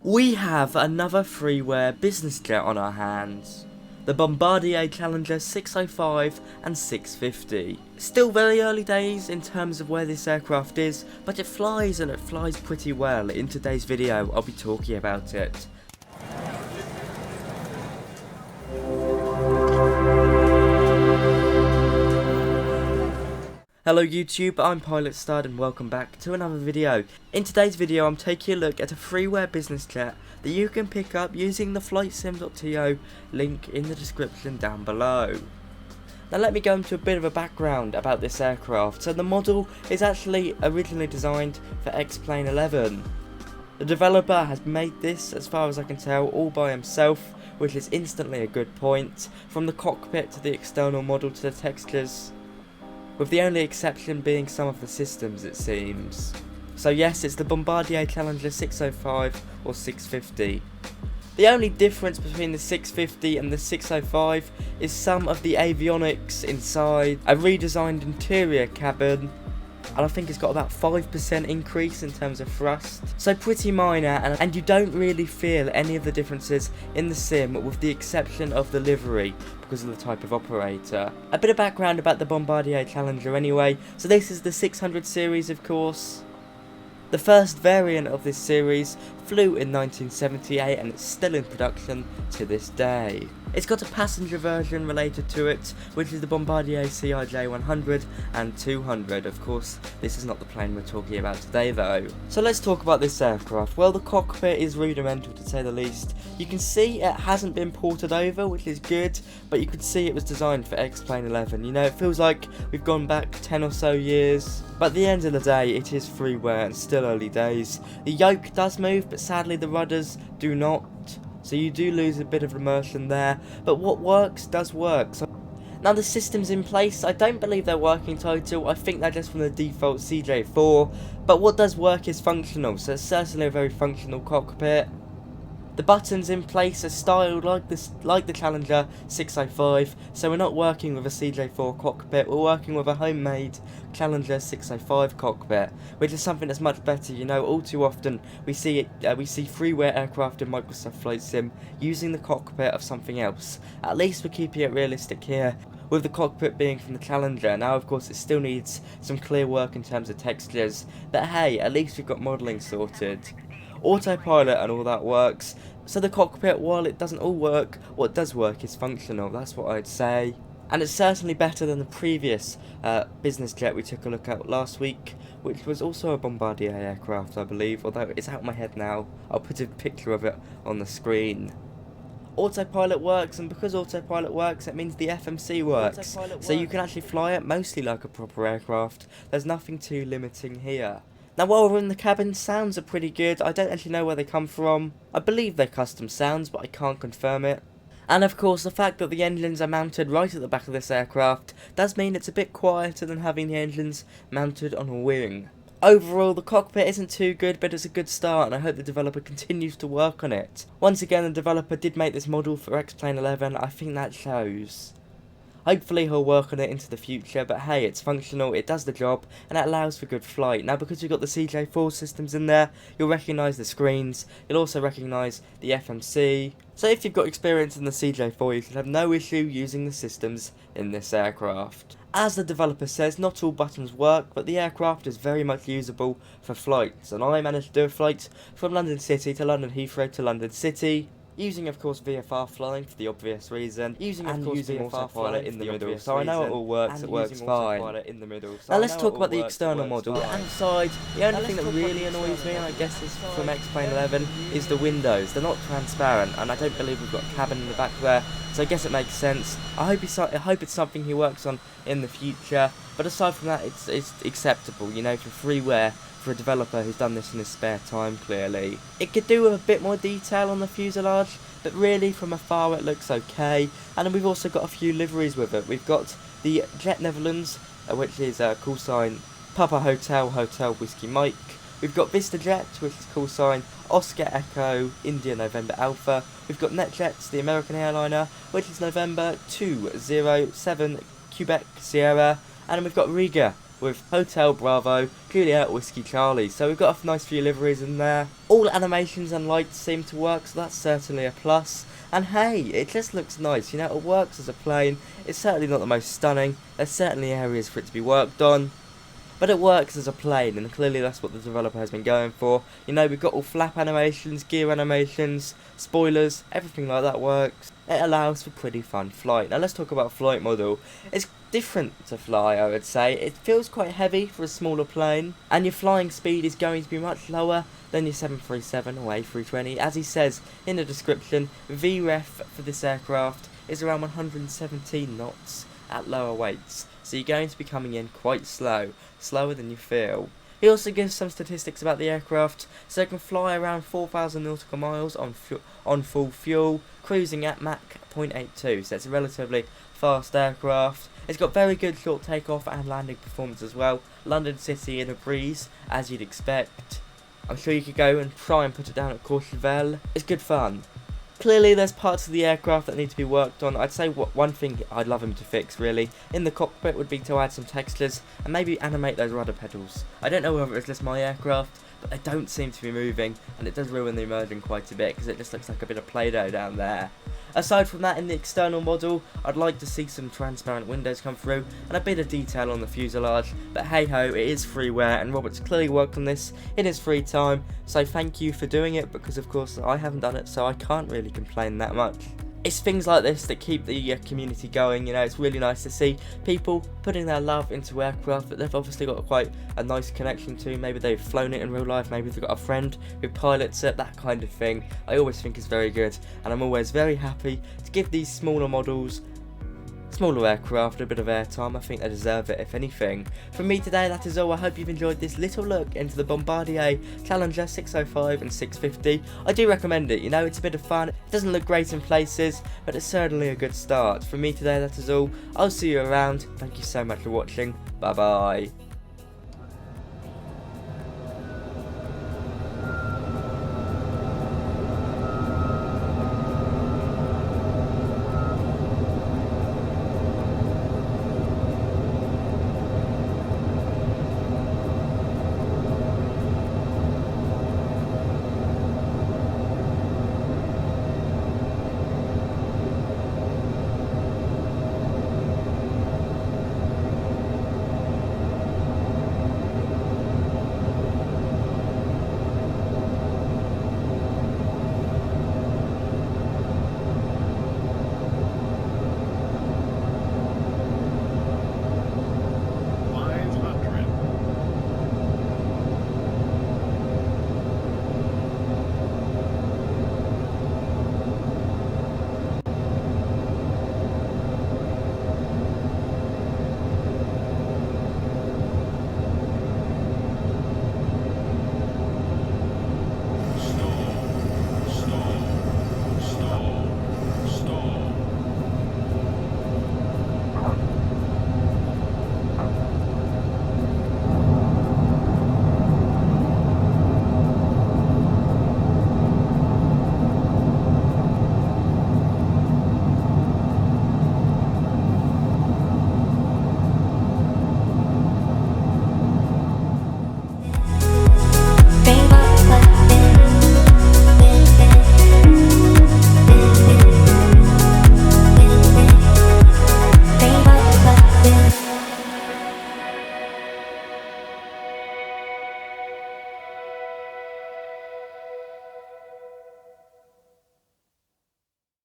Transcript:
We have another freeware business jet on our hands. The Bombardier Challenger 605 and 650. Still very early days in terms of where this aircraft is, but it flies and it flies pretty well. In today's video I'll be talking about it. Hello YouTube, I'm Pilot Stud and welcome back to another video. In today's video I'm taking a look at a freeware business jet that you can pick up using the flightsim.to link in the description down below. Now let me go into a bit of a background about this aircraft. So the model is actually originally designed for X-Plane 11. The developer has made this, as far as I can tell, all by himself, which is instantly a good point, from the cockpit to the external model to the textures, with the only exception being some of the systems, it seems. So yes, it's the Bombardier Challenger 605 or 650. The only difference between the 650 and the 605 is some of the avionics inside, a redesigned interior cabin, and I think it's got about 5% increase in terms of thrust. So pretty minor, and you don't really feel any of the differences in the sim, with the exception of the livery, because of the type of operator. A bit of background about the Bombardier Challenger anyway. So this is the 600 series, of course. The first variant of this series flew in 1978 and it's still in production to this day. It's got a passenger version related to it, which is the Bombardier CRJ 100 and 200. Of course, this is not the plane we're talking about today though. So let's talk about this aircraft. Well, the cockpit is rudimental to say the least. You can see it hasn't been ported over, which is good, but you can see it was designed for X-Plane 11. You know, it feels like we've gone back 10 or so years. But at the end of the day, it is freeware and still early days. The yoke does move, but sadly the rudders do not. So you do lose a bit of immersion there, but what works does work. So now the systems in place, I don't believe they're working total, I think they're just from the default CJ4, but what does work is functional, so it's certainly a very functional cockpit. The buttons in place are styled like the Challenger 605, so we're not working with a CJ4 cockpit, we're working with a homemade Challenger 605 cockpit, which is something that's much better. You know, all too often we see freeware aircraft in Microsoft Flight Sim using the cockpit of something else. At least we're keeping it realistic here, with the cockpit being from the Challenger. Now of course it still needs some clear work in terms of textures, but hey, at least we've got modelling sorted. Autopilot and all that works, so the cockpit, while it doesn't all work, what does work is functional, that's what I'd say. And it's certainly better than the previous business jet we took a look at last week, which was also a Bombardier aircraft, I believe, although it's out of my head now. I'll put a picture of it on the screen. Autopilot works, and because autopilot works, it means the FMC works, so you can actually fly it mostly like a proper aircraft. There's nothing too limiting here. Now while we're in the cabin, sounds are pretty good. I don't actually know where they come from. I believe they're custom sounds, but I can't confirm it. And of course the fact that the engines are mounted right at the back of this aircraft does mean it's a bit quieter than having the engines mounted on a wing. Overall, the cockpit isn't too good, but it's a good start, and I hope the developer continues to work on it. Once again, the developer did make this model for X-Plane 11, I think that shows. Hopefully he'll work on it into the future, but hey, it's functional, it does the job, and it allows for good flight. Now because we've got the CJ4 systems in there, you'll recognise the screens, you'll also recognise the FMC. So if you've got experience in the CJ4, you should have no issue using the systems in this aircraft. As the developer says, not all buttons work, but the aircraft is very much usable for flights, and I managed to do a flight from London City to London Heathrow to London City, using of course VFR flying for the obvious reason, using autopilot in the middle, so I know it all works, it works fine. Now let's talk about the external model. Outside, the only thing that really annoys me, and I guess is from X-Plane 11, is the windows. They're not transparent, and I don't believe we've got a cabin in the back there, so I guess it makes sense. I hope it's something he works on in the future, but aside from that, it's acceptable, you know, for freeware, for a developer who's done this in his spare time, clearly. It could do with a bit more detail on the fuselage, but really from afar it looks okay. And then we've also got a few liveries with it. We've got the Jet Netherlands, which is call sign Papa Hotel Hotel Whiskey Mike. We've got VistaJet, which is call sign Oscar Echo India November Alpha. We've got NetJets, the American airliner, which is November 207 Quebec Sierra. And then we've got Riga, with Hotel Bravo, Juliet, Whiskey Charlie. So we've got a nice few liveries in there. All animations and lights seem to work, so that's certainly a plus. And hey, it just looks nice, you know, it works as a plane. It's certainly not the most stunning, there's certainly areas for it to be worked on, but it works as a plane, and clearly that's what the developer has been going for. You know, we've got all flap animations, gear animations, spoilers, everything like that works. It allows for pretty fun flight. Now let's talk about flight model. It's different to fly, I would say. It feels quite heavy for a smaller plane, and your flying speed is going to be much lower than your 737 or A320. As he says in the description, VREF for this aircraft is around 117 knots at lower weights, so you're going to be coming in quite slow, slower than you feel. He also gives some statistics about the aircraft, so it can fly around 4,000 nautical miles on full fuel, cruising at Mach 0.82, so it's a relatively fast aircraft. It's got very good short takeoff and landing performance as well. London City in a breeze, as you'd expect. I'm sure you could go and try and put it down at Courchevel. It's good fun. Clearly there's parts of the aircraft that need to be worked on. I'd say one thing I'd love him to fix really in the cockpit would be to add some textures and maybe animate those rudder pedals. I don't know whether it's just my aircraft, but they don't seem to be moving, and it does ruin the immersion quite a bit because it just looks like a bit of Play-Doh down there. Aside from that, in the external model, I'd like to see some transparent windows come through and a bit of detail on the fuselage, but hey ho, it is freeware, and Robert's clearly worked on this in his free time, so thank you for doing it, because of course I haven't done it, so I can't really complain that much. It's things like this that keep the community going, you know. It's really nice to see people putting their love into aircraft that they've obviously got quite a nice connection to. Maybe they've flown it in real life, maybe they've got a friend who pilots it, that kind of thing. I always think is very good, and I'm always very happy to give these smaller models, smaller aircraft, a bit of airtime. I think they deserve it, if anything. From me today, that is all. I hope you've enjoyed this little look into the Bombardier Challenger 605 and 650. I do recommend it, you know, it's a bit of fun. It doesn't look great in places, but it's certainly a good start. From me today, that is all. I'll see you around. Thank you so much for watching. Bye bye.